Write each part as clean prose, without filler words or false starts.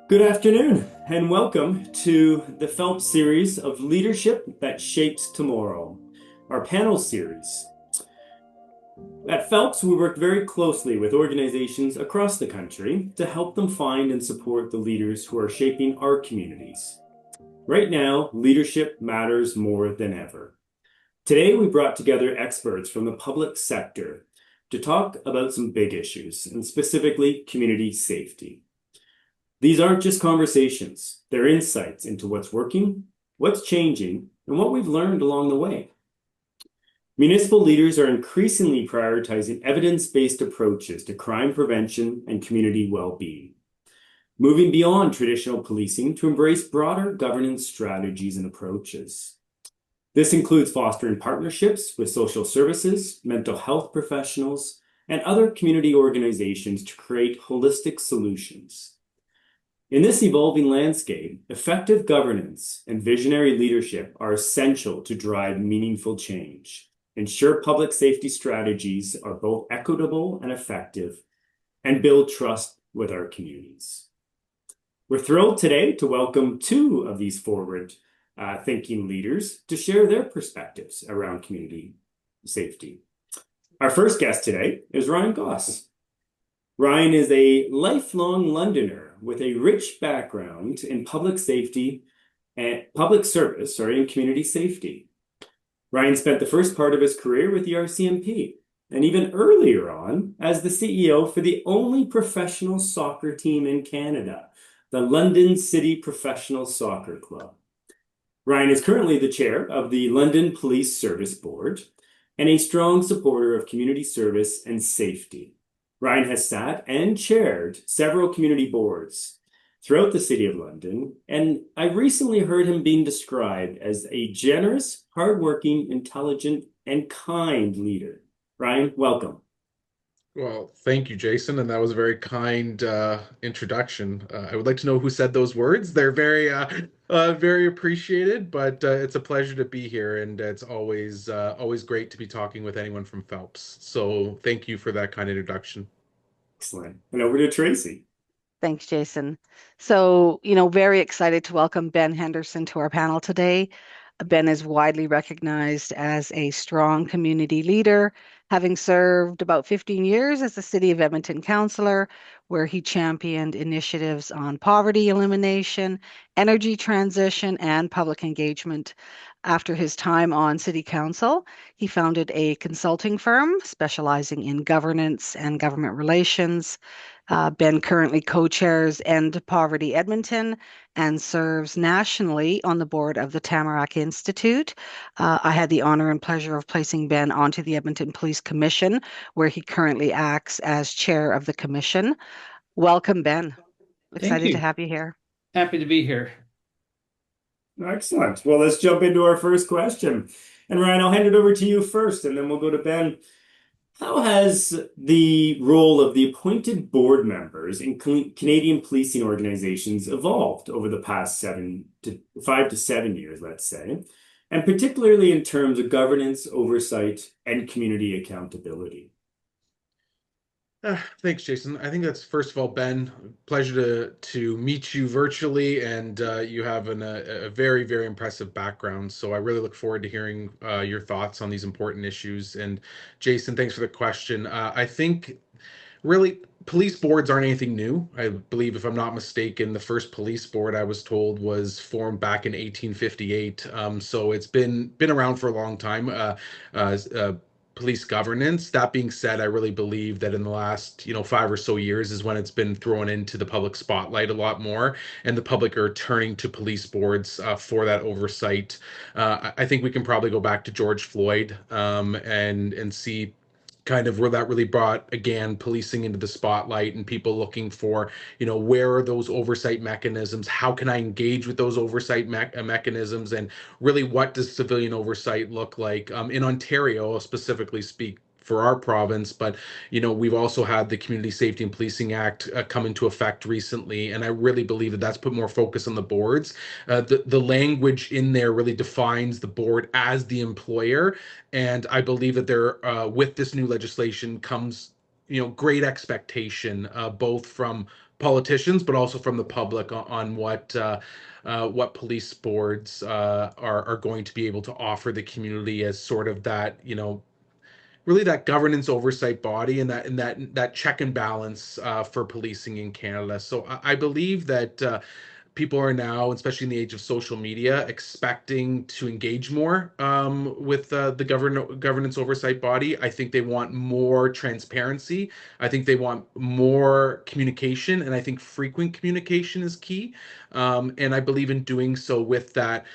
Good afternoon, and welcome to the Phelps series of Leadership That Shapes Tomorrow, our panel series. At Phelps, we work very closely with organizations across the country to help them find and support the leaders who are shaping our communities. Right now, leadership matters more than ever. Today, we brought together experts from the public sector to talk about some big issues, and specifically community safety. These aren't just conversations, they're insights into what's working, what's changing, and what we've learned along the way. Municipal leaders are increasingly prioritizing evidence-based approaches to crime prevention and community well-being, moving beyond traditional policing to embrace broader governance strategies and approaches. This includes fostering partnerships with social services, mental health professionals, and other community organizations to create holistic solutions. In this evolving landscape, effective governance and visionary leadership are essential to drive meaningful change, ensure public safety strategies are both equitable and effective, and build trust with our communities. We're thrilled today to welcome two of these forward-thinking leaders to share their perspectives around community safety. Our first guest today is Ryan Gauss. Ryan is a lifelong Londoner with a rich background in public safety and public service, and community safety. Ryan spent the first part of his career with the RCMP, and even earlier on as the CEO for the only professional soccer team in Canada, the London City Professional Soccer Club. Ryan is currently the chair of the London Police Service Board and a strong supporter of community service and safety. Ryan has sat and chaired several community boards throughout the City of London, and I recently heard him being described as a generous, hardworking, intelligent, and kind leader. Ryan, welcome. Well, thank you, Jason, and that was a very kind introduction. I would like to know who said those words. They're very appreciated, but it's a pleasure to be here, and it's always great to be talking with anyone from Phelps. So thank you for that kind introduction. Excellent. And over to Tracy. Thanks, Jason. So, very excited to welcome Ben Henderson to our panel today. Ben is widely recognized as a strong community leader, having served about 15 years as the City of Edmonton councillor, where he championed initiatives on poverty elimination, energy transition, and public engagement. After his time on City Council, he founded a consulting firm specializing in governance and government relations. Ben currently co-chairs End Poverty Edmonton and serves nationally on the board of the Tamarack Institute. I had the honor and pleasure of placing Ben onto the Edmonton Police Commission, where he currently acts as chair of the commission. Welcome, Ben. Thank Excited to you. have you here. Happy to be here. Excellent. Well, let's jump into our first question. And Ryan, I'll hand it over to you first, and then we'll go to Ben. How has the role of the appointed board members in Canadian policing organizations evolved over the past 5 to 7 years, let's say, and particularly in terms of governance, oversight, and community accountability? Thanks, Jason. I think that's first of all, Ben, pleasure to meet you virtually, and you have a very impressive background. So I really look forward to hearing your thoughts on these important issues. And Jason, thanks for the question. I think really police boards aren't anything new. I believe, if I'm not mistaken, the first police board I was told was formed back in 1858. So it's been around for a long time. Police governance. That being said, I really believe that in the last, 5 or so years is when it's been thrown into the public spotlight a lot more, and the public are turning to police boards for that oversight. I think we can probably go back to George Floyd and see kind of where that really brought again policing into the spotlight and people looking for, where are those oversight mechanisms, how can I engage with those oversight mechanisms, and really what does civilian oversight look like. In Ontario, I'll specifically speak for our province, but we've also had the Community Safety and Policing Act come into effect recently, and I really believe that that's put more focus on the boards. The language in there really defines the board as the employer, and I believe that there with this new legislation comes great expectation both from politicians, but also from the public on what police boards are going to be able to offer the community as sort of that, really that governance oversight body and that check and balance for policing in Canada. So I believe that people are now, especially in the age of social media, expecting to engage more with the governance oversight body. I think they want more transparency. I think they want more communication, and I think frequent communication is key. And I believe in doing so with that.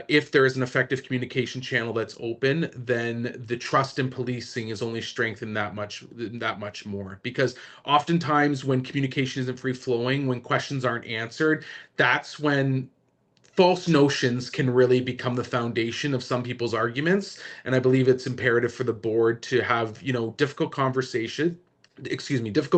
If there is an effective communication channel that's open, then the trust in policing is only strengthened that much more. Because oftentimes, when communication isn't free flowing, when questions aren't answered, that's when false notions can really become the foundation of some people's arguments. And I believe it's imperative for the board to have, difficult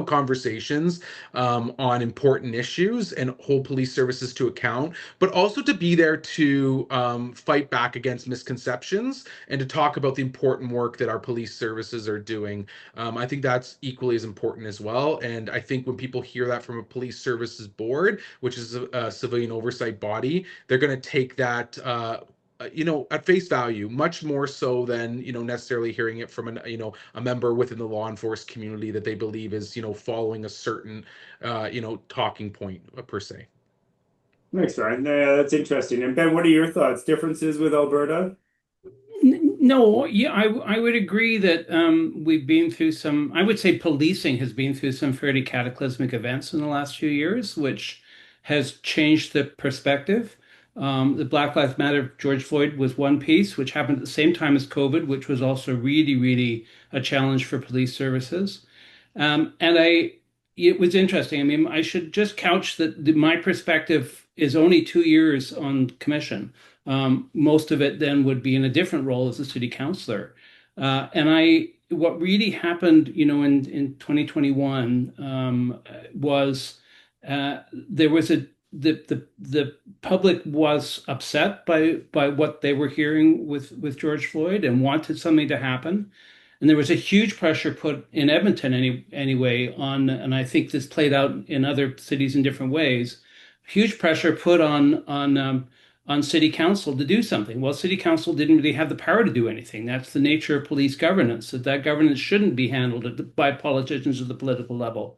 conversations on important issues and hold police services to account, but also to be there to fight back against misconceptions and to talk about the important work that our police services are doing. I think that's equally as important as well. And I think when people hear that from a police services board, which is a civilian oversight body, they're going to take that at face value, much more so than, necessarily hearing it from a member within the law enforcement community that they believe is, following a certain, talking point per se. Thanks, Ryan. Yeah, that's interesting. And Ben, what are your thoughts? Differences with Alberta? No, yeah, I would agree that we've been through some, I would say policing has been through some fairly cataclysmic events in the last few years, which has changed the perspective. The Black Lives Matter, George Floyd was one piece, which happened at the same time as COVID, which was also really, really a challenge for police services. It was interesting. I mean, I should just couch that my perspective is only 2 years on commission. Most of it then would be in a different role as a city councillor. What really happened, in 2021 was there was the public was upset by what they were hearing with George Floyd and wanted something to happen. And there was a huge pressure put in Edmonton anyway on, and I think this played out in other cities in different ways, huge pressure put on city council to do something. Well, city council didn't really have the power to do anything. That's the nature of police governance, that governance shouldn't be handled by politicians at the political level.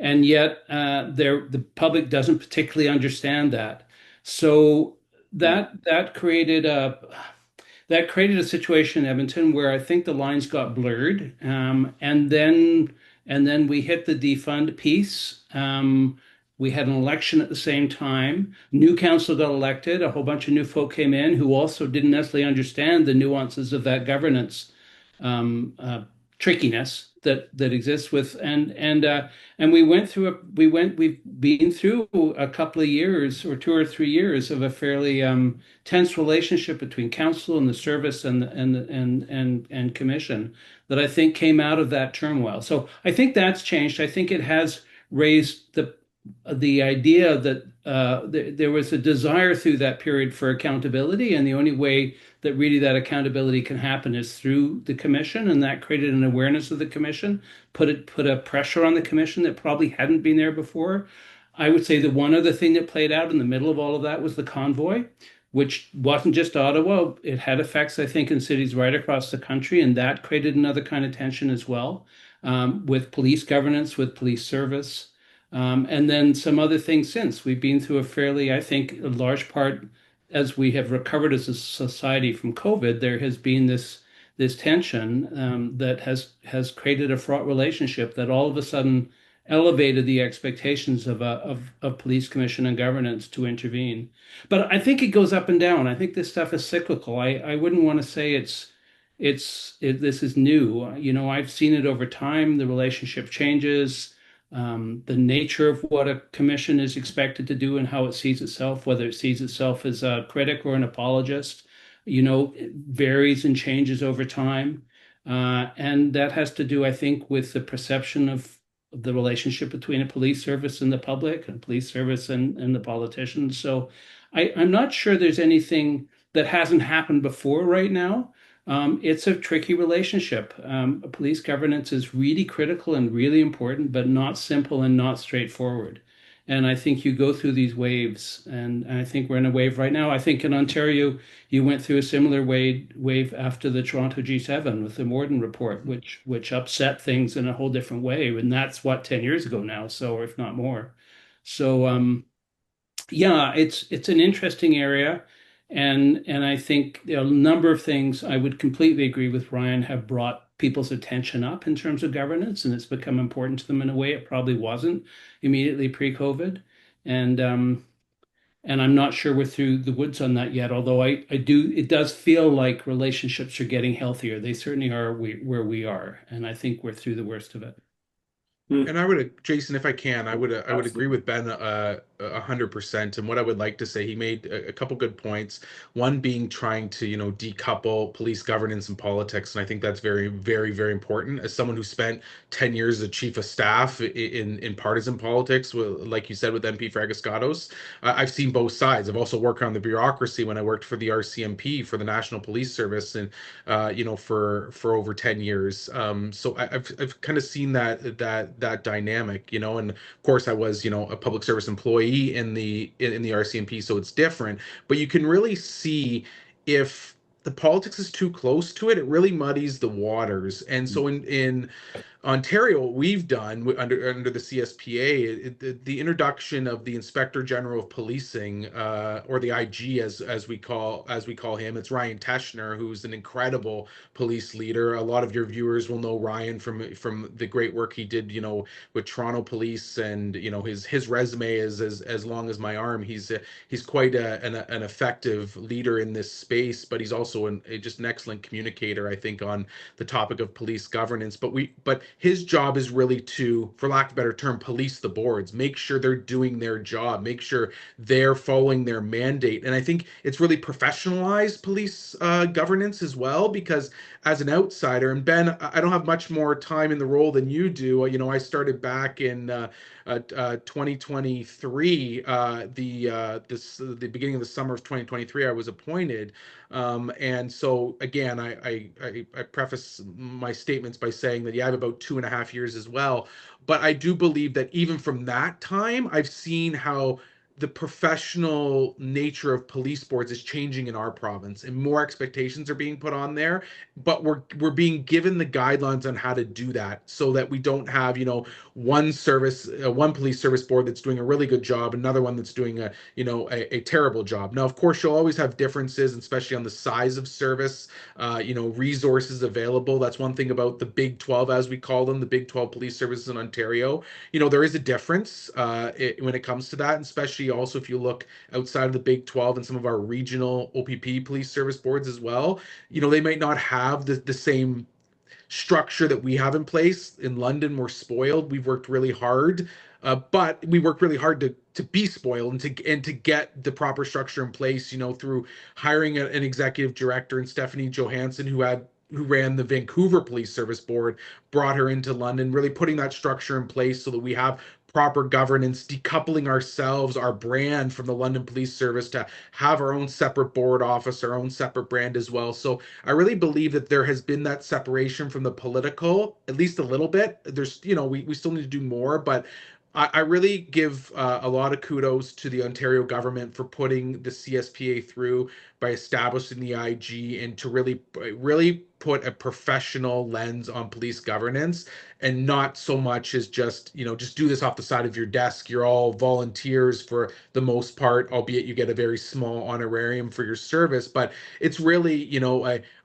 And yet the public doesn't particularly understand that. So that created a situation in Edmonton where I think the lines got blurred. And then we hit the defund piece. We had an election at the same time. New council got elected. A whole bunch of new folk came in who also didn't necessarily understand the nuances of that governance trickiness that exists with and we've been through a couple of years or 2 or 3 years of a fairly tense relationship between council and the service and commission that I think came out of that turmoil. So I think that's changed. I think it has raised the idea that there was a desire through that period for accountability, and the only way that really that accountability can happen is through the commission, and that created an awareness of the commission, put a pressure on the commission that probably hadn't been there before. I would say the one other thing that played out in the middle of all of that was the convoy, which wasn't just Ottawa. It had effects, I think, in cities right across the country, and that created another kind of tension as well, with police governance, with police service. And then some other things since. We've been through a fairly, I think, a large part, as we have recovered as a society from COVID, there has been this tension that has created a fraught relationship that all of a sudden elevated the expectations of police commission and governance to intervene. But I think it goes up and down. I think this stuff is cyclical. I wouldn't want to say this is new. I've seen it over time. The relationship changes. The nature of what a commission is expected to do and how it sees itself, whether it sees itself as a critic or an apologist, it varies and changes over time. And that has to do, I think, with the perception of the relationship between a police service and the public, and police service and the politicians. So I'm not sure there's anything that hasn't happened before right now. It's a tricky relationship. Police governance is really critical and really important, but not simple and not straightforward. And I think you go through these waves, and I think we're in a wave right now. I think in Ontario, you went through a similar wave after the Toronto G7 with the Morden report, which upset things in a whole different way. And that's what, 10 years ago now, so or if not more. So yeah, it's an interesting area, and I think a number of things I would completely agree with Ryan have brought people's attention up in terms of governance, and it's become important to them in a way it probably wasn't immediately pre-COVID, and um, and I'm not sure we're through the woods on that yet. Although I do, it does feel like relationships are getting healthier. They certainly are where we are, and I think we're through the worst of it. And I would, Jason, if I can, I would agree Absolutely. with Ben 100%. And what I would like to say, he made a couple good points. One being trying to, decouple police governance and politics, and I think that's very, very, very important. As someone who spent 10 years as chief of staff in partisan politics, like you said with MP Fragascatos, I've seen both sides. I've also worked on the bureaucracy when I worked for the RCMP for the National Police Service, and for over 10 years. So I've kind of seen that dynamic, and of course I was, a public service employee in the RCMP, so it's different. But you can really see if the politics is too close to it, it really muddies the waters. And so in Ontario, what we've done under the CSPA, the introduction of the Inspector General of Policing, or the IG as we call him. It's Ryan Teschner, who's an incredible police leader. A lot of your viewers will know Ryan from the great work he did, with Toronto Police, and his resume is as long as my arm. He's quite an effective leader in this space, but he's also just an excellent communicator, I think, on the topic of police governance. But his job is really to, for lack of a better term, police the boards, make sure they're doing their job, make sure they're following their mandate. And I think it's really professionalized police governance as well, because as an outsider, and Ben, I don't have much more time in the role than you do. I started back in 2023, the beginning of the summer of 2023, I was appointed. And so again, I preface my statements by saying that, yeah, I have about 2.5 years as well. But I do believe that even from that time, I've seen how the professional nature of police boards is changing in our province, and more expectations are being put on there. But we're being given the guidelines on how to do that, so that we don't have, one police service board that's doing a really good job, another one that's doing a terrible job. Now, of course, you'll always have differences, especially on the size of service, resources available. That's one thing about the Big 12, as we call them, the Big 12 police services in Ontario. There is a difference when it comes to that, and especially also if you look outside of the Big 12 and some of our regional OPP police service boards as well. They might not have the same structure that we have in place. In London, we're spoiled. We've worked really hard, but we worked really hard to be spoiled, and to get the proper structure in place. Through hiring an executive director, and Stephanie Johansson, who ran the Vancouver Police Service Board, brought her into London, really putting that structure in place so that we have proper governance, decoupling ourselves, our brand, from the London Police Service, to have our own separate board office, our own separate brand as well. So I really believe that there has been that separation from the political, at least a little bit. There's, we still need to do more, but I really give a lot of kudos to the Ontario government for putting the CSPA through by establishing the IG, and to really put a professional lens on police governance, and not so much as just do this off the side of your desk. You're all volunteers for the most part, albeit you get a very small honorarium for your service. But it's really,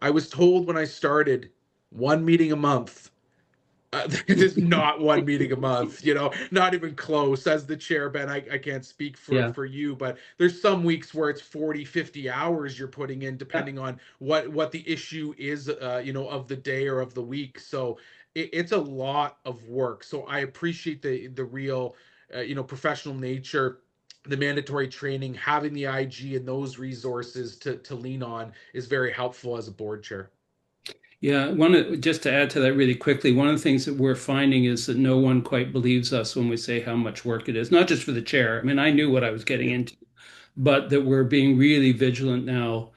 I was told when I started, one meeting a month. It is not one meeting a month, not even close. As the chair, Ben, I can't speak for Yeah. for you, but there's some weeks where it's 40, 50 hours you're putting in, depending on what the issue is, of the day or of the week. So it's a lot of work. So I appreciate the real, professional nature, the mandatory training, having the IG and those resources to lean on is very helpful as a board chair. Yeah, just to add to that really quickly, one of the things that we're finding is that no one quite believes us when we say how much work it is, not just for the chair. I mean, I knew what I was getting into, but that we're being really vigilant now,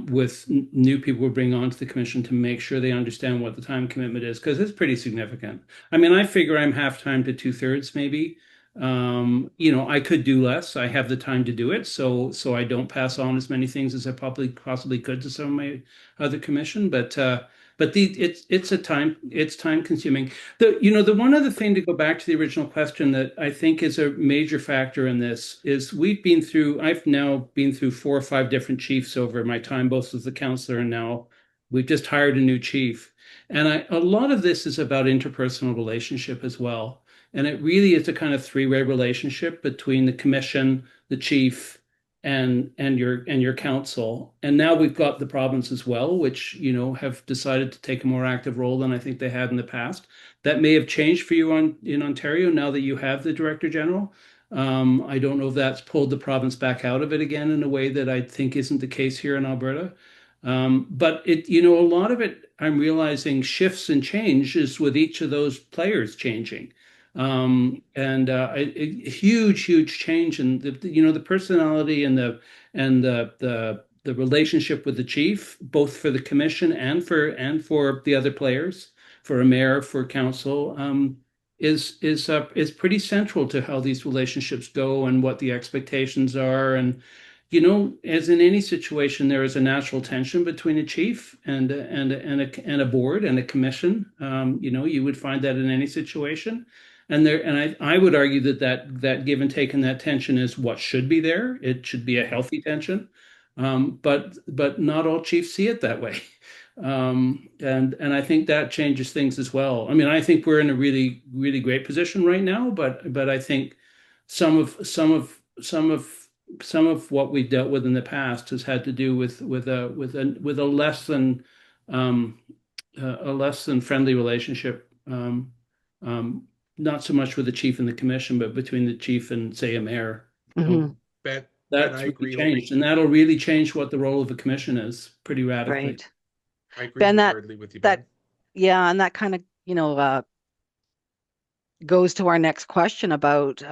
with new people we bring onto the commission, to make sure they understand what the time commitment is, because it's pretty significant. I mean, I figure I'm half time to two-thirds maybe, I could do less. I have the time to do it, so I don't pass on as many things as I probably possibly could to some of my other commission. It's time consuming. The one other thing, to go back to the original question, that I think is a major factor in this is I've now been through 4 or 5 different chiefs over my time, both as the counselor and now we've just hired a new chief. And a lot of this is about interpersonal relationship as well. And it really is a kind of three-way relationship between the commission, the chief, and your council. And now we've got the province as well, which, have decided to take a more active role than I think they had in the past. That may have changed for you in Ontario now that you have the Director General. I don't know if that's pulled the province back out of it again in a way that I think isn't the case here in Alberta. But a lot of it, I'm realizing, shifts and changes with each of those players changing. And a huge change in the personality and the relationship with the chief, both for the commission and for the other players, for a mayor, for council, is pretty central to how these relationships go and what the expectations are. And as in any situation, there is a natural tension between a chief and a board and a commission. You would find that in any situation. I would argue that give and take and that tension is what should be there. It should be a healthy tension. But not all chiefs see it that way. And I think that changes things as well. I mean, I think we're in a really, really great position right now, but I think some of what we've dealt with in the past has had to do with a less than friendly relationship. Not so much with the chief and the commission, but between the chief and, say, a mayor. Mhm. Ben, That's I really agree. changed, and that'll really change what the role of a commission is pretty radically. Right. I agree Ben, wholeheartedly with you, Ben. and that kind of, goes to our next question about,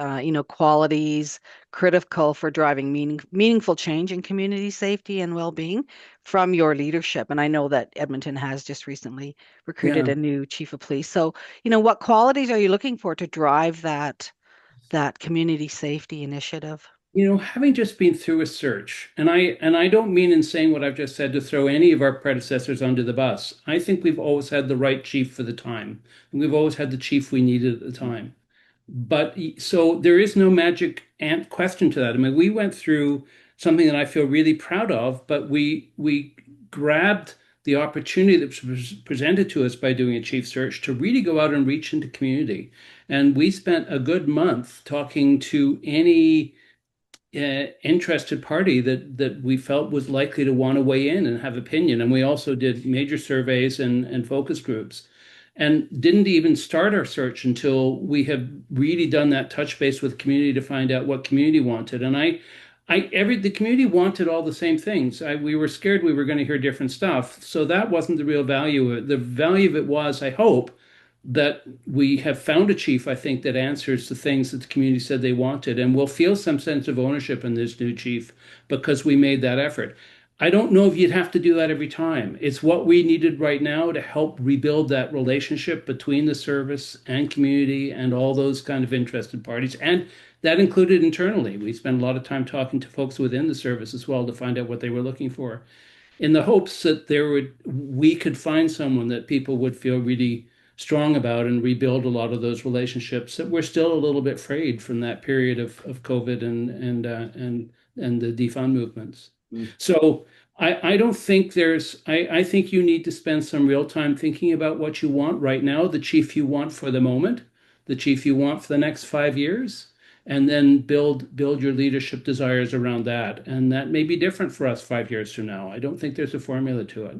qualities critical for driving meaningful change in community safety and well-being from your leadership. And I know that Edmonton has just recently recruited Yeah. a new chief of police. So, what qualities are you looking for to drive that community safety initiative? Having just been through a search, and I don't mean in saying what I've just said to throw any of our predecessors under the bus. I think we've always had the right chief for the time, and we've always had the chief we needed at the time. But so there is no magic ant question to that. I mean, we went through something that I feel really proud of, but we grabbed the opportunity that was presented to us by doing a chief search to really go out and reach into community. And we spent a good month talking to any interested party that we felt was likely to want to weigh in and have opinion. And we also did major surveys and focus groups, and didn't even start our search until we had really done that touch base with community to find out what community wanted. And the community wanted all the same things. We were scared we were going to hear different stuff. So that wasn't the real value of it. The value of it was, I hope, that we have found a chief, I think, that answers the things that the community said they wanted, and will feel some sense of ownership in this new chief because we made that effort. I don't know if you'd have to do that every time. It's what we needed right now to help rebuild that relationship between the service and community and all those kind of interested parties. And that included internally. We spent a lot of time talking to folks within the service as well to find out what they were looking for, in the hopes that we could find someone that people would feel really strong about and rebuild a lot of those relationships that were still a little bit frayed from that period of COVID and the defund movements. So I don't think I think you need to spend some real time thinking about what you want right now, the chief you want for the moment, the chief you want for the next 5 years, and then build your leadership desires around that. And that may be different for us 5 years from now. I don't think there's a formula to it.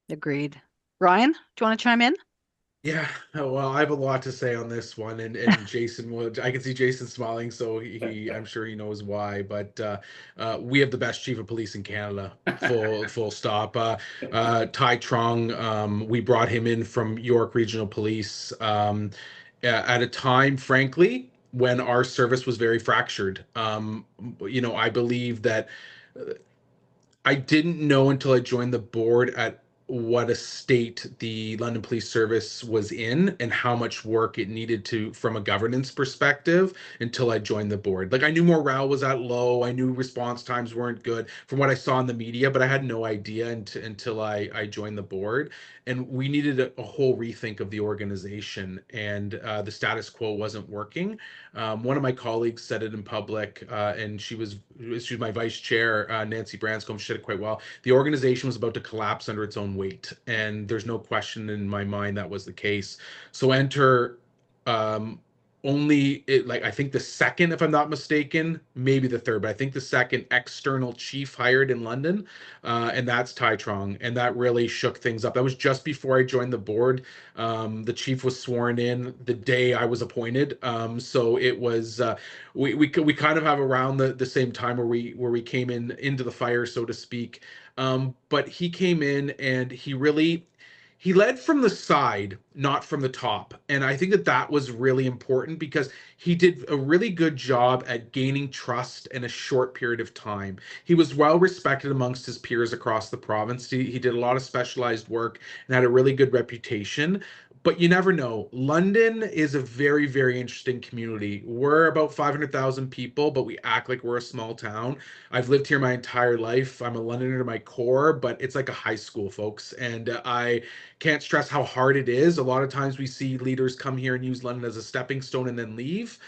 Agreed. Ryan, do you want to chime in? Yeah, well, I have a lot to say on this one, and Jason would. I can see Jason smiling, so I'm sure he knows why. But we have the best chief of police in Canada, full stop. Ty Trong, we brought him in from York Regional Police at a time, frankly, when our service was very fractured. I believe that I didn't know until I joined the board at what a state the London Police Service was in and how much work it needed to from a governance perspective until I joined the board. Like I knew morale was at low, I knew response times weren't good from what I saw in the media, but I had no idea until I joined the board. And we needed a whole rethink of the organization, and the status quo wasn't working. One of my colleagues said it in public, and she was my vice chair, Nancy Branscombe. She said it quite well. The organization was about to collapse under its own weight, and there's no question in my mind that was the case. So enter um, like I think the second, if I'm not mistaken, maybe the third, but I think the second external chief hired in London, and that's Tai Trong, and that really shook things up. That was just before I joined the board. The chief was sworn in the day I was appointed, so it was we kind of have around the same time where we came into the fire, so to speak. But he came in and he led from the side, not from the top. And I think that was really important because he did a really good job at gaining trust in a short period of time. He was well respected amongst his peers across the province. He did a lot of specialized work and had a really good reputation. But you never know. London is a very, very interesting community. We're about 500,000 people, but we act like we're a small town. I've lived here my entire life. I'm a Londoner to my core, but it's like a high school, folks. And I can't stress how hard it is. A lot of times we see leaders come here and use London as a stepping stone and then leave.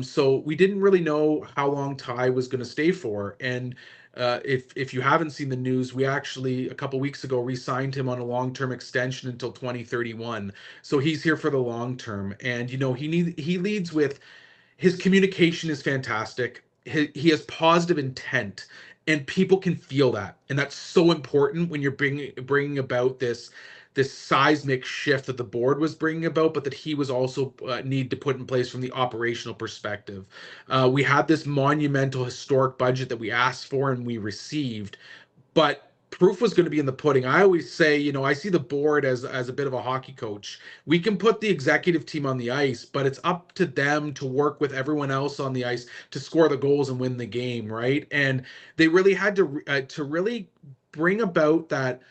So we didn't really know how long Ty was going to stay for. And if you haven't seen the news, we actually a couple weeks ago re-signed him on a long-term extension until 2031. So he's here for the long term. And he leads with his communication is fantastic. He has positive intent, and people can feel that, and that's so important when you're bringing about this seismic shift that the board was bringing about, but that he was also need to put in place from the operational perspective. We had this monumental historic budget that we asked for and we received, but proof was going to be in the pudding. I always say, I see the board as a bit of a hockey coach. We can put the executive team on the ice, but it's up to them to work with everyone else on the ice to score the goals and win the game, right? And they really had to really bring about that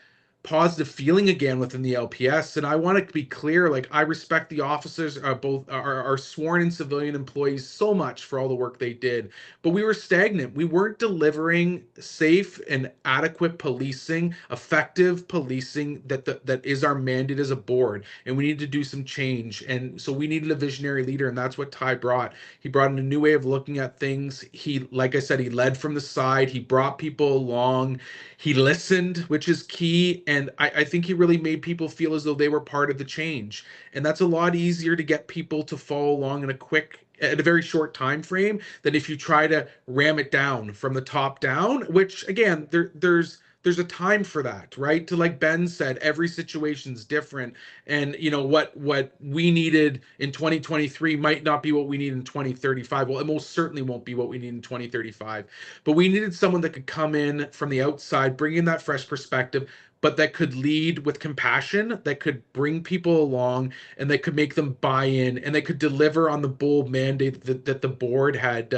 positive feeling again within the LPS. And I want to be clear, like I respect the officers, both our sworn and civilian employees so much for all the work they did, but we were stagnant. We weren't delivering safe and adequate policing, effective policing that is our mandate as a board. And we need to do some change. And so we needed a visionary leader, and that's what Ty brought. He brought in a new way of looking at things. He, like I said, he led from the side. He brought people along. He listened, which is key. And I think he really made people feel as though they were part of the change. And that's a lot easier to get people to follow along at a very short time frame than if you try to ram it down from the top down, which again, there's a time for that, right? To like Ben said, every situation's different. And what we needed in 2023 might not be what we need in 2035. Well, it most certainly won't be what we need in 2035. But we needed someone that could come in from the outside, bring in that fresh perspective, but that could lead with compassion, that could bring people along, and that could make them buy in, and that could deliver on the bold mandate that the board had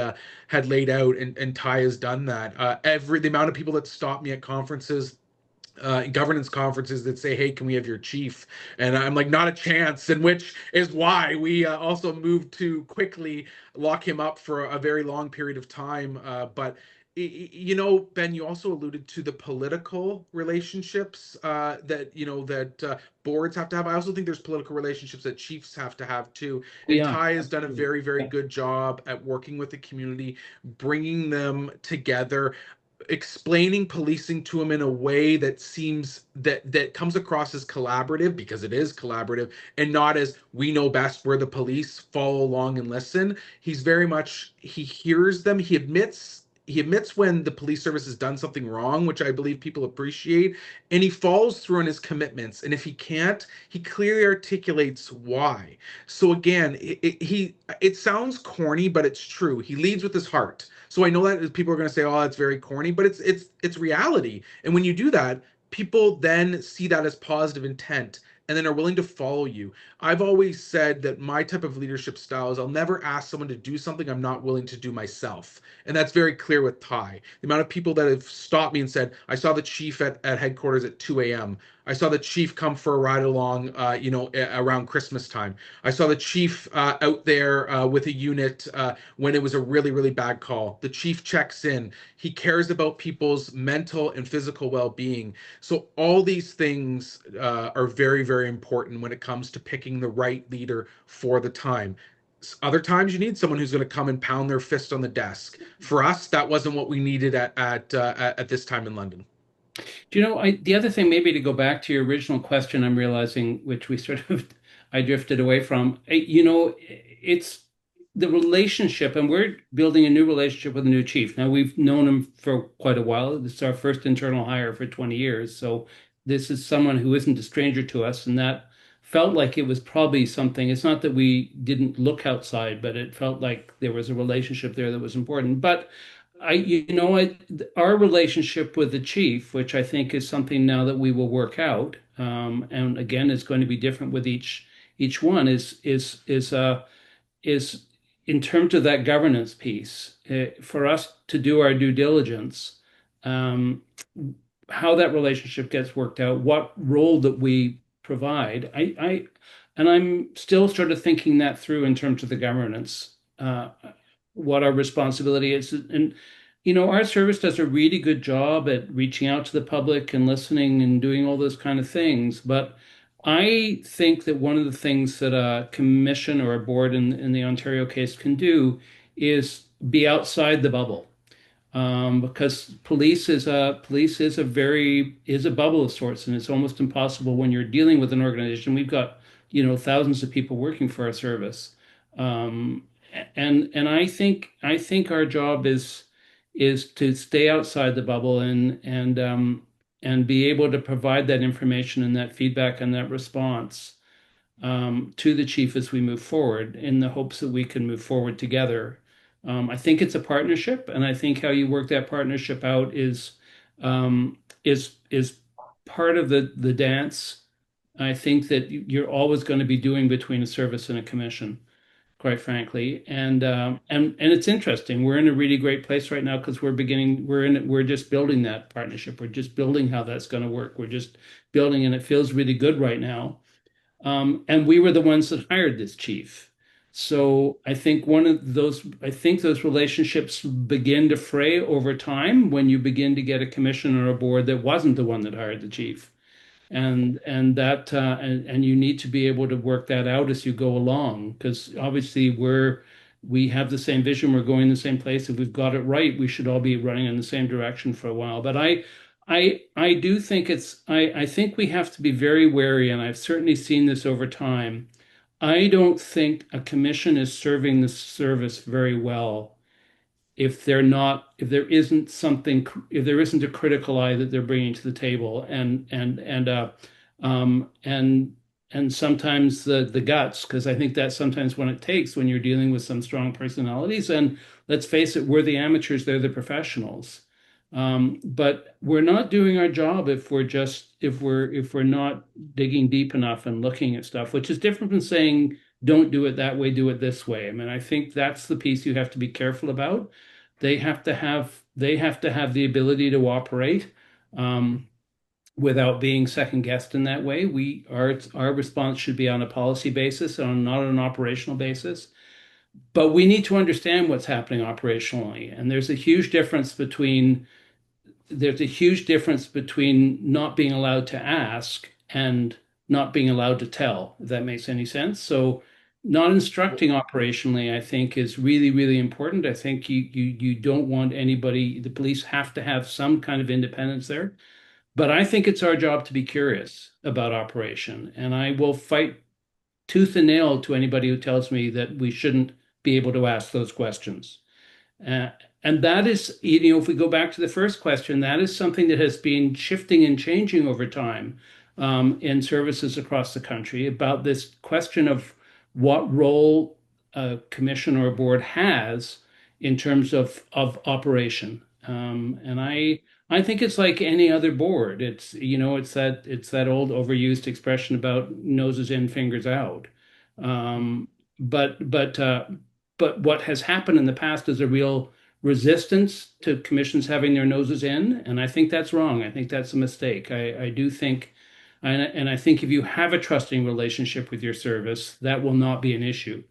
laid out, and Ty has done that. The amount of people that stop me at conferences, governance conferences, that say, "Hey, can we have your chief?" And I'm like, not a chance. And which is why we also moved to quickly lock him up for a very long period of time. But Ben, you also alluded to the political relationships that boards have to have. I also think there's political relationships that chiefs have to have too. And Yeah. Ty has done a very, very good job at working with the community, bringing them together, explaining policing to them in a way that seems that comes across as collaborative, because it is collaborative, and not as we know best, we're the police, follow along and listen. He hears them, he admits when the police service has done something wrong, which I believe people appreciate, and he follows through on his commitments. And if he can't, he clearly articulates why. So again, it sounds corny, but it's true. He leads with his heart. So I know that people are going to say, "Oh, that's very corny," but it's reality. And when you do that, people then see that as positive intent and then are willing to follow you. I've always said that my type of leadership style is I'll never ask someone to do something I'm not willing to do myself. And that's very clear with Ty. The amount of people that have stopped me and said, "I saw the chief at headquarters at 2 a.m. I saw the chief come for a ride along, around Christmas time. I saw the chief out there with a unit when it was a really, really bad call. The chief checks in. He cares about people's mental and physical well-being. So all these things are very, very important when it comes to picking the right leader for the time. Other times you need someone who's going to come and pound their fist on the desk. For us, that wasn't what we needed at this time in London. Do you know, the other thing, maybe to go back to your original question, I'm realizing, which we sort of, I drifted away from, it's the relationship, and we're building a new relationship with a new chief. Now, we've known him for quite a while. This is our first internal hire for 20 years. So this is someone who isn't a stranger to us, and that felt like it was probably something. It's not that we didn't look outside, but it felt like there was a relationship there that was important. But our relationship with the chief, which I think is something now that we will work out, and again, is going to be different with each one, is in terms of that governance piece, for us to do our due diligence, how that relationship gets worked out, what role that we provide. And I'm still sort of thinking that through in terms of the governance. What our responsibility is. And, our service does a really good job at reaching out to the public and listening and doing all those kind of things. But I think that one of the things that a commission or a board in the Ontario case can do is be outside the bubble. Because police is a bubble of sorts, and it's almost impossible when you're dealing with an organization. We've got, thousands of people working for our service. And I think our job is to stay outside the bubble and be able to provide that information and that feedback and that response to the chief as we move forward, in the hopes that we can move forward together. I think it's a partnership, and I think how you work that partnership out is part of the dance. I think that you're always going to be doing between a service and a commission, quite frankly. And it's interesting. We're in a really great place right now because we're just building that partnership. We're just building how that's going to work. We're just building, and it feels really good right now. And we were the ones that hired this chief. So I think those relationships begin to fray over time when you begin to get a commission or a board that wasn't the one that hired the chief. And you need to be able to work that out as you go along, because obviously we have the same vision, we're going the same place. If we've got it right, we should all be running in the same direction for a while. But I do think I think we have to be very wary, and I've certainly seen this over time. I don't think a commission is serving the service very well if there isn't a critical eye that they're bringing to the table, and sometimes the guts, because I think that's sometimes what it takes when you're dealing with some strong personalities. And let's face it, we're the amateurs, they're the professionals. But we're not doing our job if we're not digging deep enough and looking at stuff, which is different from saying, don't do it that way, do it this way. I mean, I think that's the piece you have to be careful about. They have to have the ability to operate without being second guessed in that way. Our response should be on a policy basis, and not on an operational basis. But we need to understand what's happening operationally, and there's a huge difference between not being allowed to ask and not being allowed to tell, if that makes any sense. So not instructing operationally, I think, is really, really important. I think you don't want anybody, the police have to have some kind of independence there. But I think it's our job to be curious about operation. And I will fight tooth and nail to anybody who tells me that we shouldn't be able to ask those questions. And that is, if we go back to the first question, that is something that has been shifting and changing over time in services across the country, about this question of what role a commission or a board has in terms of operation. And I think it's like any other board. It's that old overused expression about noses in, fingers out. But what has happened in the past is a real resistance to commissions having their noses in, and I think that's wrong. I think that's a mistake. I do think And I think if you have a trusting relationship with your service, that will not be an issue.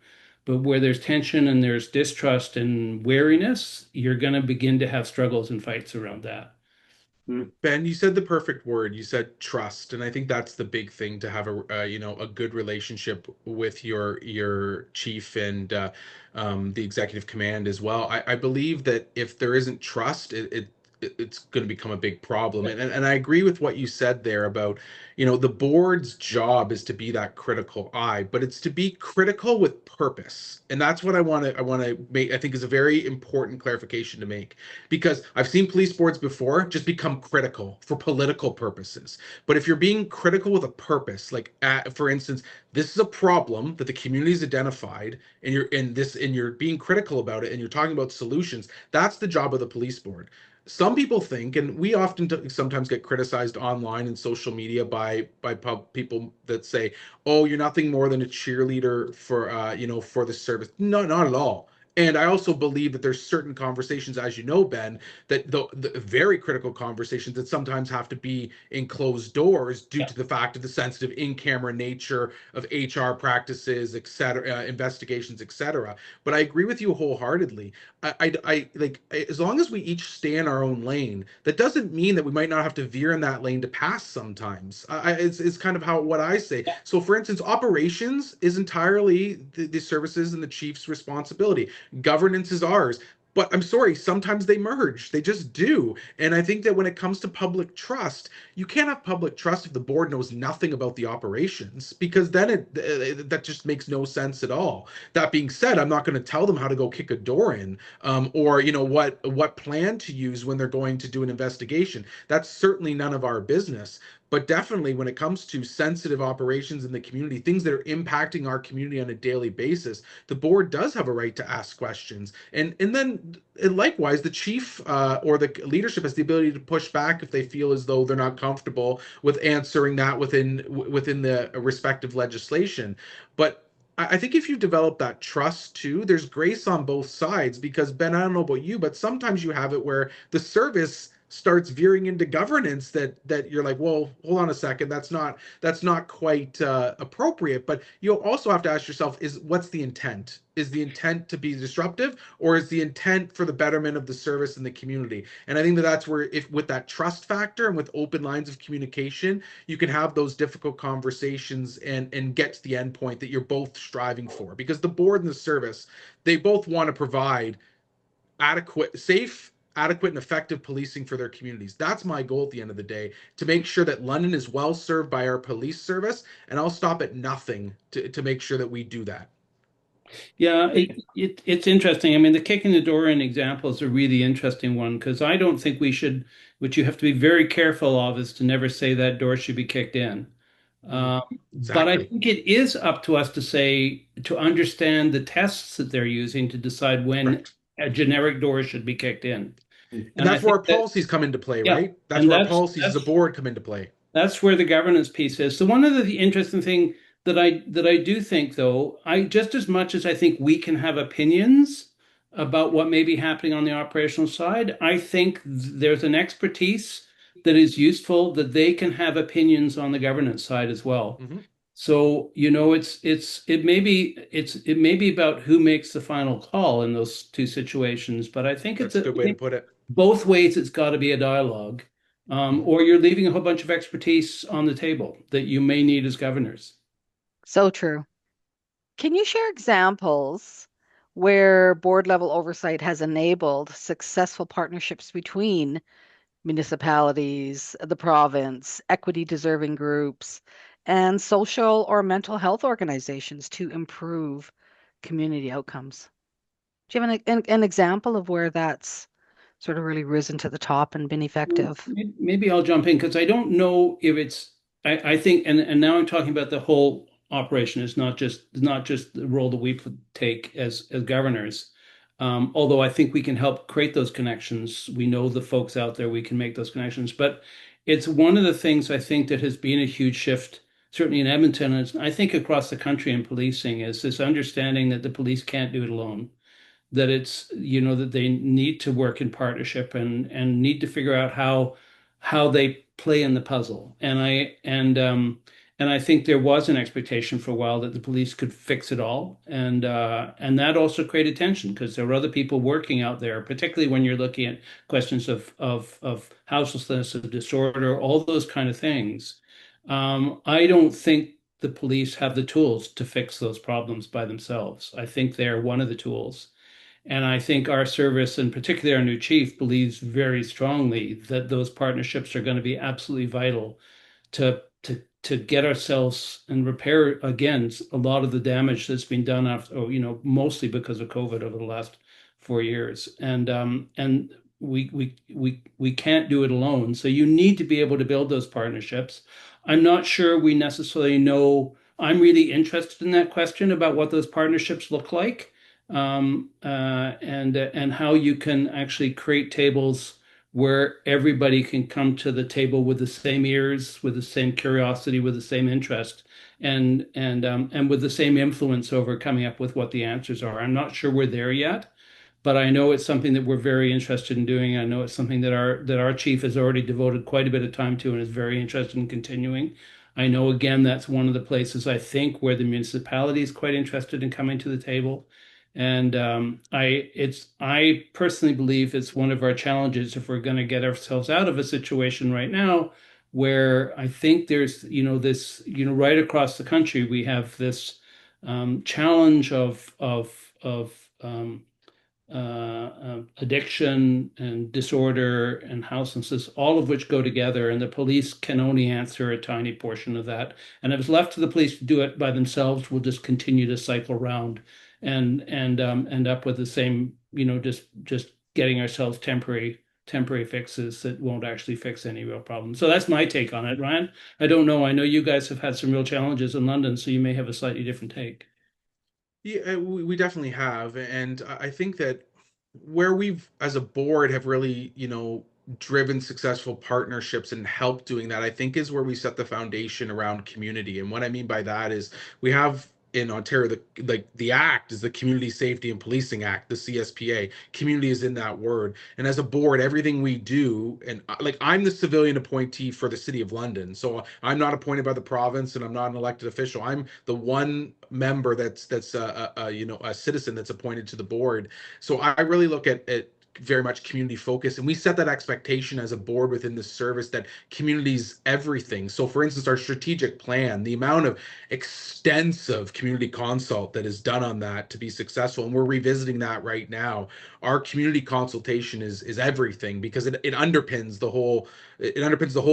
But where there's tension and there's distrust and wariness, you're going to begin to have struggles and fights around that. Ben, you said the perfect word. You said trust, and I think that's the big thing to have a good relationship with your chief and the executive command as well. I believe that if there isn't trust, it's going to become a big problem. And I agree with what you said there about, the board's job is to be that critical eye, but it's to be critical with purpose. And that's what I want to make, I think is a very important clarification to make, because I've seen police boards before just become critical for political purposes. But if you're being critical with a purpose, like for instance, this is a problem that the community's identified, and you're being critical about it, and you're talking about solutions, that's the job of the police board. Some people think, and we often sometimes get criticized online and social media by people that say, "Oh, you're nothing more than a cheerleader for for the service." No, not at all. And I also believe that there's certain conversations, as you know, Ben, that the very critical conversations that sometimes have to be in closed doors due Yeah. to the fact of the sensitive in-camera nature of HR practices, et cetera, investigations, et cetera. But I agree with you wholeheartedly. I like, as long as we each stay in our own lane, that doesn't mean that we might not have to veer in that lane to pass sometimes. It's kind of what I say. So, for instance, operations is entirely the services and the chief's responsibility. Governance is ours. But I'm sorry, sometimes they merge. They just do. And I think that when it comes to public trust, you can't have public trust if the board knows nothing about the operations, because then that just makes no sense at all. That being said, I'm not going to tell them how to go kick a door in, or what plan to use when they're going to do an investigation. That's certainly none of our business. But definitely when it comes to sensitive operations in the community, things that are impacting our community on a daily basis, the board does have a right to ask questions. And likewise, the chief or the leadership has the ability to push back if they feel as though they're not comfortable with answering that within the respective legislation. But I think if you develop that trust too, there's grace on both sides, because Ben, I don't know about you, but sometimes you have it where the service starts veering into governance that you're like, well, hold on a second, that's not quite appropriate. But you'll also have to ask yourself, is what's the intent? Is the intent to be disruptive, or is the intent for the betterment of the service and the community? And I think that's where, if with that trust factor and with open lines of communication, you can have those difficult conversations and get to the end point that you're both striving for, because the board and the service, they both want to provide adequate and effective policing for their communities. That's my goal at the end of the day, to make sure that London is well served by our police service, and I'll stop at nothing to make sure that we do that. Yeah, it's interesting. I mean, the kicking the door in example is a really interesting one, because I don't think we should, what you have to be very careful of is to never say that door should be kicked in. Um, but I Exactly. think it is up to us to say, to understand the tests that they're using to decide when Correct. a generic door should be kicked in. And And I that's where think our that, policies come into play, yeah, right? That's and where our policies as a board come into play. that's where the governance piece is. So one of the interesting thing that I do think, though, I just as much as I think we can have opinions about what may be happening on the operational side, I think there's an expertise that is useful, that they can have opinions on the governance side as well. Hmm. So, it may be about who makes the final call in those two situations, but I think That's a good way to put it. both ways it's got to be a dialogue, or you're leaving a whole bunch of expertise on the table that you may need as governors. So true. Can you share examples where board level oversight has enabled successful partnerships between municipalities, the province, equity deserving groups, and social or mental health organizations to improve community outcomes? Do you have an example of where that's sort of really risen to the top and been effective? Maybe I'll jump in because I don't know if I think, and now I'm talking about the whole operation. It's not just the role that we take as governors. Although I think we can help create those connections. We know the folks out there, we can make those connections. But it's one of the things I think that has been a huge shift, certainly in Edmonton, and I think across the country in policing, is this understanding that the police can't do it alone, that it's, that they need to work in partnership and need to figure out how they play in the puzzle. And I think there was an expectation for a while that the police could fix it all, and that also created tension because there were other people working out there, particularly when you're looking at questions of houselessness, of disorder, all those kind of things. I don't think the police have the tools to fix those problems by themselves. I think they're one of the tools. And I think our service, and particularly our new chief, believes very strongly that those partnerships are going to be absolutely vital to get ourselves and repair again a lot of the damage that's been done after, mostly because of COVID over the last 4 years. And we can't do it alone. So you need to be able to build those partnerships. I'm not sure we necessarily know. I'm really interested in that question about what those partnerships look like, and how you can actually create tables where everybody can come to the table with the same ears, with the same curiosity, with the same interest, and with the same influence over coming up with what the answers are. I'm not sure we're there yet, but I know it's something that we're very interested in doing. I know it's something that our chief has already devoted quite a bit of time to and is very interested in continuing. I know again that's one of the places I think where the municipality is quite interested in coming to the table. And I personally believe it's one of our challenges if we're going to get ourselves out of a situation right now where I think there's, this, right across the country, we have this challenge of addiction and disorder and houselessness, all of which go together, and the police can only answer a tiny portion of that. And if it's left to the police to do it by themselves, we'll just continue to cycle around and end up with the same, just getting ourselves temporary fixes that won't actually fix any real problem. So that's my take on it, Ryan. I don't know. I know you guys have had some real challenges in London, so you may have a slightly different take. Yeah, we definitely have. And I think that where we've, as a board, have really, driven successful partnerships and helped doing that, I think is where we set the foundation around community. And what I mean by that is we have in Ontario, the act is the Community Safety and Policing Act, the CSPA. Community is in that word. And as a board, everything we do, and like I'm the civilian appointee for the City of London, so I'm not appointed by the province, and I'm not an elected official. I'm the one member that's a citizen that's appointed to the board. So I really look at very much community focused, and we set that expectation as a board within the service that community's everything. So for instance, our strategic plan, the amount of extensive community consult that is done on that to be successful, and we're revisiting that right now. Our community consultation is everything, because it underpins the whole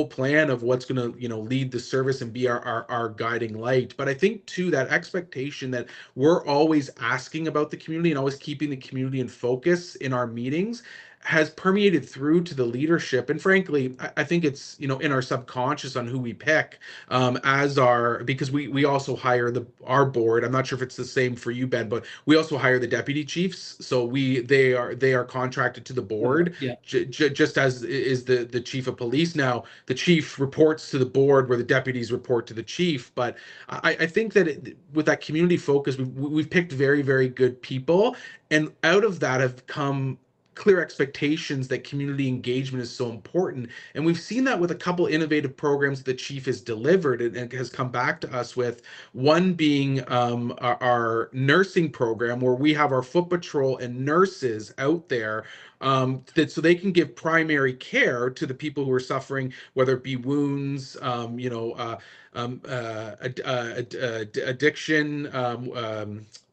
plan of what's going to lead the service and be our guiding light. But I think too, that expectation that we're always asking about the community and always keeping the community in focus in our meetings has permeated through to the leadership. And frankly, I think it's in our subconscious on who we pick, because we also hire our board. I'm not sure if it's the same for you, Ben, but we also hire the deputy chiefs. So they are contracted to the board, Yeah. just as is the chief of police. Now the chief reports to the board, where the deputies report to the chief. But I think that with that community focus, we've picked very, very good people, and out of that have come clear expectations that community engagement is so important. And we've seen that with a couple innovative programs the chief has delivered and has come back to us with, one being our nursing program, where we have our foot patrol and nurses out there, so they can give primary care to the people who are suffering, whether it be wounds, addiction,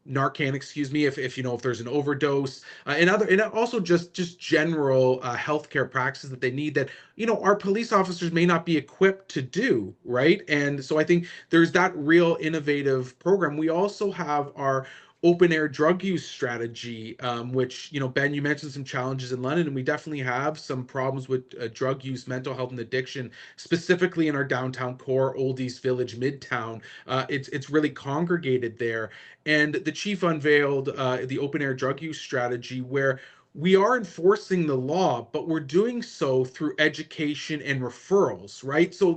Narcan, excuse me, if there's an overdose, and also just general healthcare practices that they need, that our police officers may not be equipped to do, right? And so I think there's that real innovative program. We also have our open air drug use strategy, which, Ben, you mentioned some challenges in London, and we definitely have some problems with drug use, mental health, and addiction, specifically in our downtown core, Old East Village, Midtown. It's really congregated there. And the chief unveiled the open air drug use strategy, where we are enforcing the law, but we're doing so through education and referrals, right? So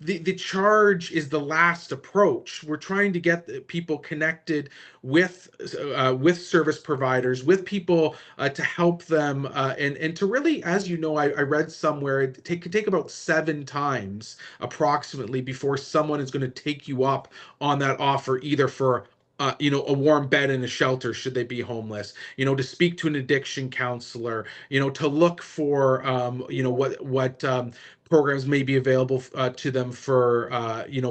the charge is the last approach. We're trying to get people connected with service providers, with people to help them, and to really, as you know, I read somewhere it could take about 7 times approximately before someone is going to take you up on that offer, either for a warm bed in a shelter should they be homeless, to speak to an addiction counselor, to look for, what programs may be available to them for,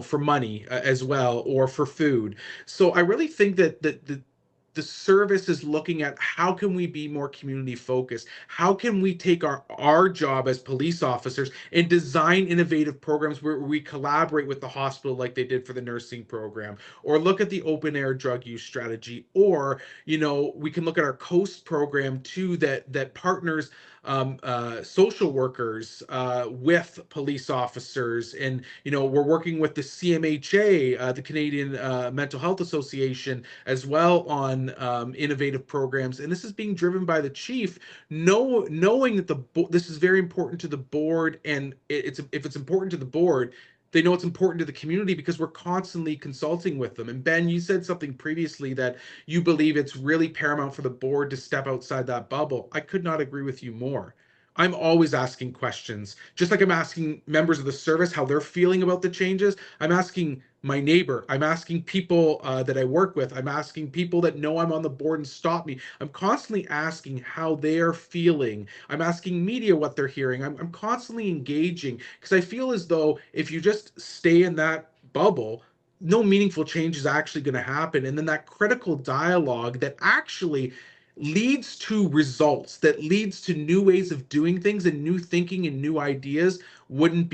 for money as well, or for food. So I really think that the service is looking at how can we be more community focused? How can we take our job as police officers and design innovative programs where we collaborate with the hospital like they did for the nursing program, or look at the open air drug use strategy, or we can look at our coast program too, that partners social workers with police officers. And we're working with the CMHA, the Canadian Mental Health Association, as well on innovative programs. And this is being driven by the chief, knowing that this is very important to the board, and if it's important to the board, they know it's important to the community because we're constantly consulting with them. And Ben, you said something previously that you believe it's really paramount for the board to step outside that bubble. I could not agree with you more. I'm always asking questions, just like I'm asking members of the service how they're feeling about the changes. I'm asking my neighbor. I'm asking people that I work with. I'm asking people that know I'm on the board and stop me. I'm constantly asking how they're feeling. I'm asking media what they're hearing. I'm constantly engaging because I feel as though if you just stay in that bubble, no meaningful change is actually going to happen. And then that critical dialogue that actually leads to results, that leads to new ways of doing things and new thinking and new ideas wouldn't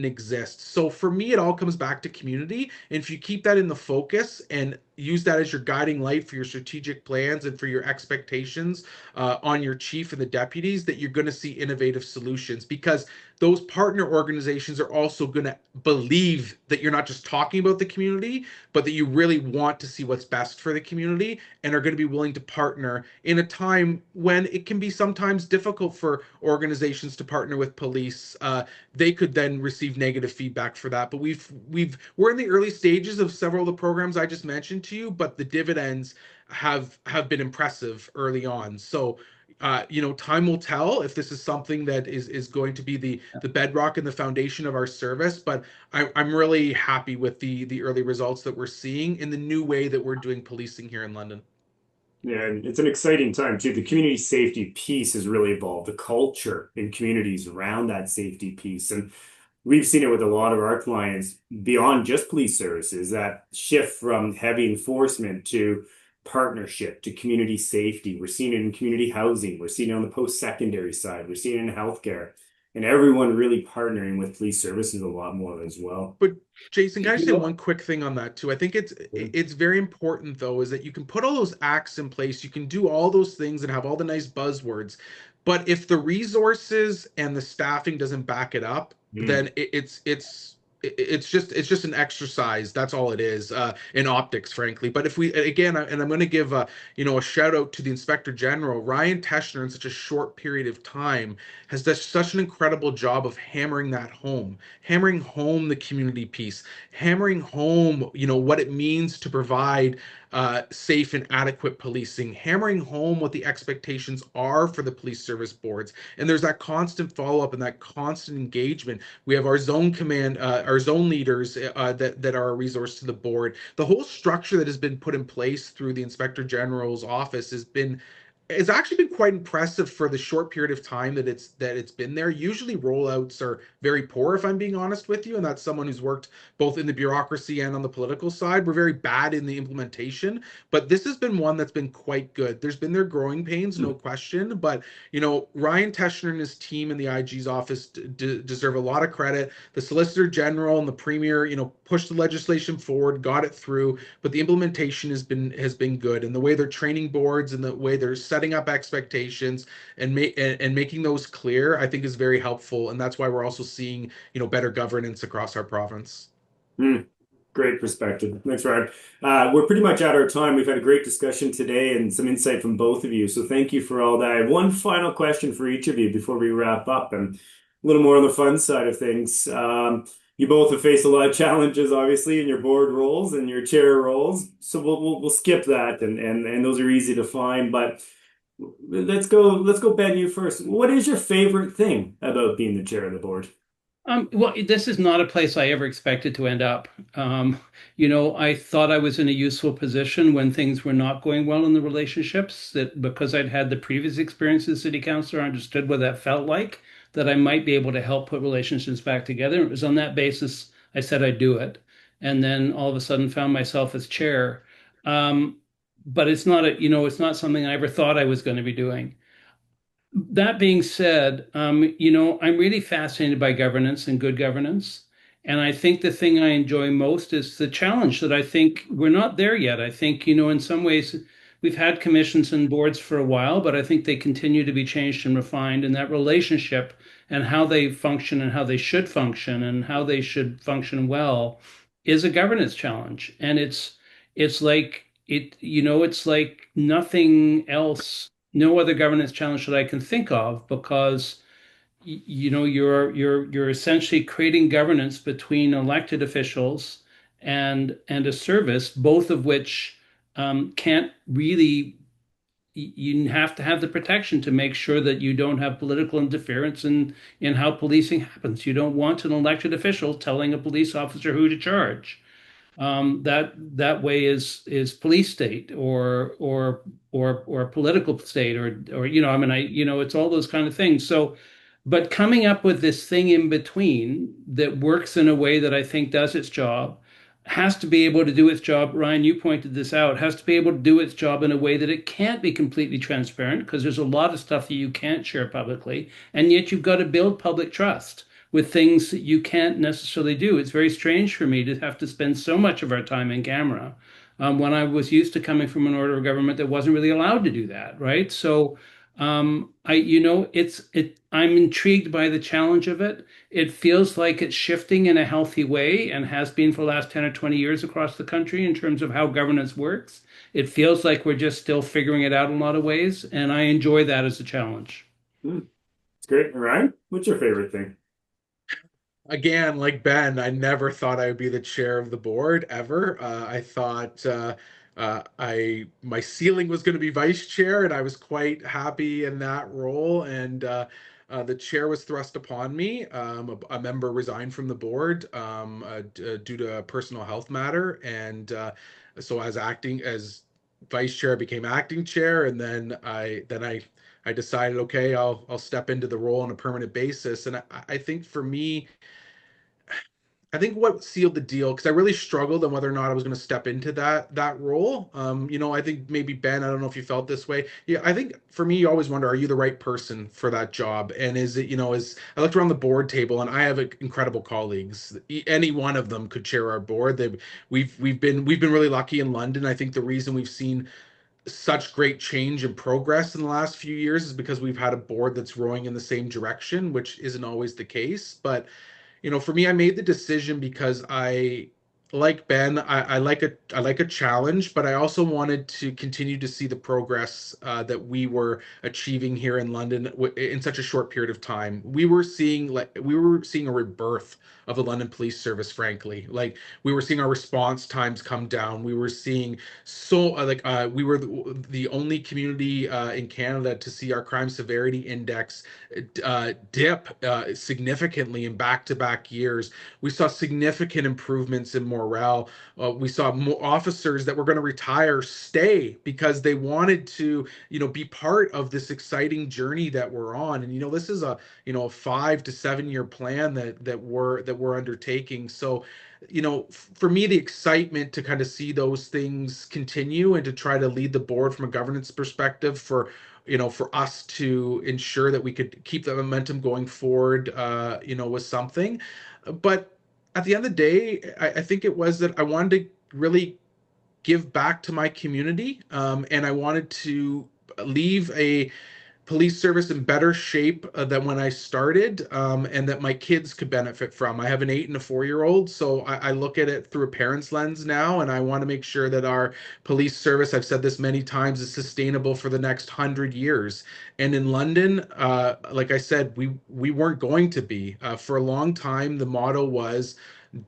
exist. So for me, it all comes back to community. And if you keep that in the focus and use that as your guiding light for your strategic plans and for your expectations on your chief and the deputies, that you're going to see innovative solutions, because those partner organizations are also going to believe that you're not just talking about the community, but that you really want to see what's best for the community, and are going to be willing to partner in a time when it can be sometimes difficult for organizations to partner with police. They could then receive negative feedback for that. But we're in the early stages of several of the programs I just mentioned to you, but the dividends have been impressive early on. So time will tell if this is something that is going to be the bedrock and the foundation of our service. But I'm really happy with the early results that we're seeing in the new way that we're doing policing here in London. Yeah, and it's an exciting time too. The community safety piece has really evolved, the culture in communities around that safety piece. And we've seen it with a lot of our clients beyond just police services, that shift from heavy enforcement to partnership to community safety. We're seeing it in community housing. We're seeing it on the post-secondary side. We're seeing it in healthcare. And everyone really partnering with police services a lot more as well. But Jason, can I say one quick thing on that too? I think it's very important though, is that you can put all those acts in place, you can do all those things and have all the nice buzzwords, but if the resources and the staffing doesn't back it up, then it's just an exercise. That's all it is, in optics, frankly. But if we, again, and I'm going to give a shout out to the Inspector General Ryan Teschner, in such a short period of time, has done such an incredible job of hammering home the community piece, hammering home what it means to provide safe and adequate policing, hammering home what the expectations are for the police service boards. And there's that constant follow-up and that constant engagement. We have our zone command, our zone leaders that are a resource to the board. The whole structure that has been put in place through the Inspector General's office it's actually been quite impressive for the short period of time that it's been there. Usually rollouts are very poor, if I'm being honest with you, and that's someone who's worked both in the bureaucracy and on the political side. We're very bad in the implementation, but this has been one that's been quite good. There's been their growing pains, no question, but Ryan Teschner and his team in the IG's office deserve a lot of credit. The Solicitor General and the Premier, pushed the legislation forward, got it through, but the implementation has been good, and the way they're training boards and the way they're setting up expectations and making those clear, I think, is very helpful. And that's why we're also seeing better governance across our province. Great perspective. Thanks, Ryan. We're pretty much at our time. We've had a great discussion today and some insight from both of you. So thank you for all that. I have one final question for each of you before we wrap up, and a little more on the fun side of things. You both have faced a lot of challenges, obviously, in your board roles and your chair roles. So we'll skip that, and those are easy to find. But let's go, Ben, you first. What is your favorite thing about being the chair of the board? Well, this is not a place I ever expected to end up. I thought I was in a useful position when things were not going well in the relationships, that because I'd had the previous experience as city councilor, I understood what that felt like, that I might be able to help put relationships back together. It was on that basis I said I'd do it. And then all of a sudden found myself as chair. But it's not it's not something I ever thought I was going to be doing. That being said, I'm really fascinated by governance and good governance. And I think the thing I enjoy most is the challenge that I think we're not there yet. I think, in some ways, we've had commissions and boards for a while, but I think they continue to be changed and refined. And that relationship and how they function and how they should function and how they should function well is a governance challenge. And it's like nothing else, no other governance challenge that I can think of, because you're essentially creating governance between elected officials and a service, both of which can't really. You have to have the protection to make sure that you don't have political interference in how policing happens. You don't want an elected official telling a police officer who to charge. That way is police state or political state or it's all those kind of things. So, but coming up with this thing in between that works in a way that I think does its job, has to be able to do its job. Ryan, you pointed this out, has to be able to do its job in a way that it can't be completely transparent, because there's a lot of stuff that you can't share publicly, and yet you've got to build public trust with things that you can't necessarily do. It's very strange for me to have to spend so much of our time in camera, when I was used to coming from an order of government that wasn't really allowed to do that, right? So I'm intrigued by the challenge of it. It feels like it's shifting in a healthy way and has been for the last 10 or 20 years across the country in terms of how governance works. It feels like we're just still figuring it out in a lot of ways, and I enjoy that as a challenge. It's great. Ryan, what's your favorite thing? Again, like Ben, I never thought I would be the chair of the board ever. I thought my ceiling was going to be vice chair, and I was quite happy in that role. And the chair was thrust upon me. A member resigned from the board due to a personal health matter, and so as vice chair, I became acting chair, and then I decided, okay, I'll step into the role on a permanent basis. And I think for me, I think what sealed the deal, because I really struggled on whether or not I was going to step into that role. I think maybe Ben, I don't know if you felt this way. Yeah, I think for me, you always wonder, are you the right person for that job? And is it, as I looked around the board table, and I have incredible colleagues. Any one of them could chair our board. We've been really lucky in London. I think the reason we've seen such great change and progress in the last few years is because we've had a board that's rowing in the same direction, which isn't always the case. But for me, I made the decision because like Ben, I like a challenge, but I also wanted to continue to see the progress that we were achieving here in London in such a short period of time. We were seeing a rebirth of the London Police Service, frankly. Like, we were seeing our response times come down. We were seeing we were the only community in Canada to see our crime severity index dip significantly in back-to-back years. We saw significant improvements in morale. We saw more officers that were going to retire stay because they wanted to, be part of this exciting journey that we're on. And this is a 5 to 7 year plan that we're undertaking. So, for me, the excitement to kind of see those things continue and to try to lead the board from a governance perspective for us to ensure that we could keep that momentum going forward, was something. But at the end of the day, I think it was that I wanted to really give back to my community, and I wanted to leave police service in better shape than when I started, and that my kids could benefit from. I have an 8 and a 4-year-old, so I look at it through a parent's lens now, and I want to make sure that our police service, I've said this many times, is sustainable for the next 100 years. And in London, like I said, we weren't going to be. For a long time, the motto was,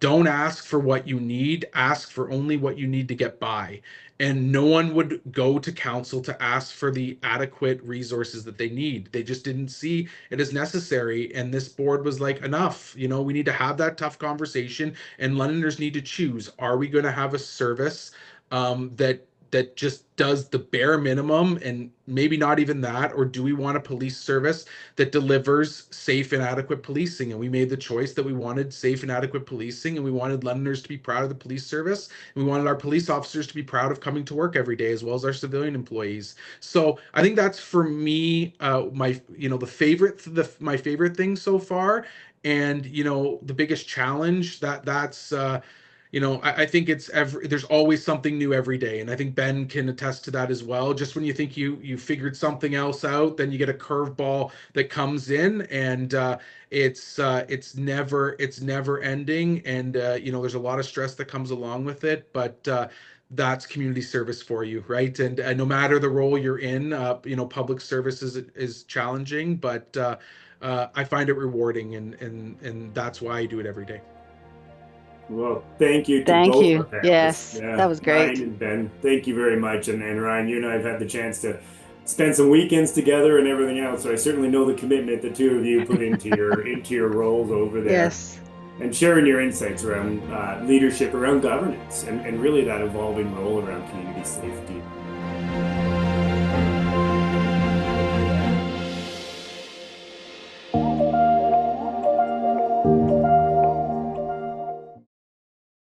don't ask for what you need, ask for only what you need to get by. And no one would go to council to ask for the adequate resources that they need. They just didn't see it as necessary. And this board was like, enough, we need to have that tough conversation, and Londoners need to choose. Are we going to have a service that just does the bare minimum and maybe not even that, or do we want a police service that delivers safe and adequate policing? And we made the choice that we wanted safe and adequate policing, and we wanted Londoners to be proud of the police service, and we wanted our police officers to be proud of coming to work every day, as well as our civilian employees. So I think that's, for me, my favorite thing so far. And the biggest challenge, that's I think there's always something new every day, and I think Ben can attest to that as well. Just when you think you figured something else out, then you get a curveball that comes in, and it's never ending, and there's a lot of stress that comes along with it, but that's community service for you, right? And no matter the role you're in, public service is challenging, but I find it rewarding, and that's why I do it every day. Well, thank you to Thank both you. our panelists. Yes, Yeah, that was great. Ryan and Ben, thank you very much. And Ryan, you and I have had the chance to spend some weekends together and everything else. So I certainly know the commitment the two of you put into your roles over there. Yes. And sharing your insights around leadership, around governance, and really that evolving role around community safety.